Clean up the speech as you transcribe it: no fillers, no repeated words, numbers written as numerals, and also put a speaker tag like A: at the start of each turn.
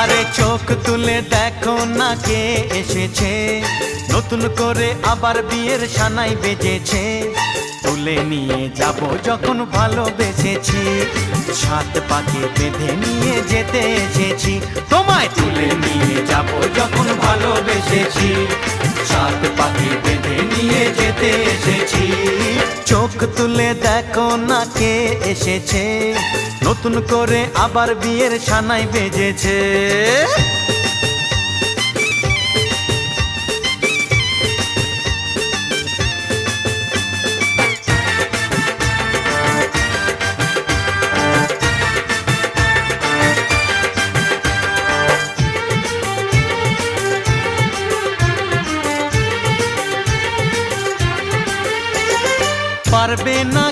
A: আরে চোখ তুলে দেখো না কে এসেছে, নতুন করে আবার বিয়ের সানাই বেজেছে। তুলে নিয়ে যাব যখন ভালোবেসেছি, সাত পাকে বেঁধে নিয়ে যেতে এসেছি। তোমায় তুলে নিয়ে যাব যখন ভালোবেসেছি, সাত পাকে বেঁধে নিয়ে যেতে এসেছি। চোখ তুলে দেখো না কে এসেছে, নতুন করে আবার বিয়ের সানাই বেজেছে। পারবে না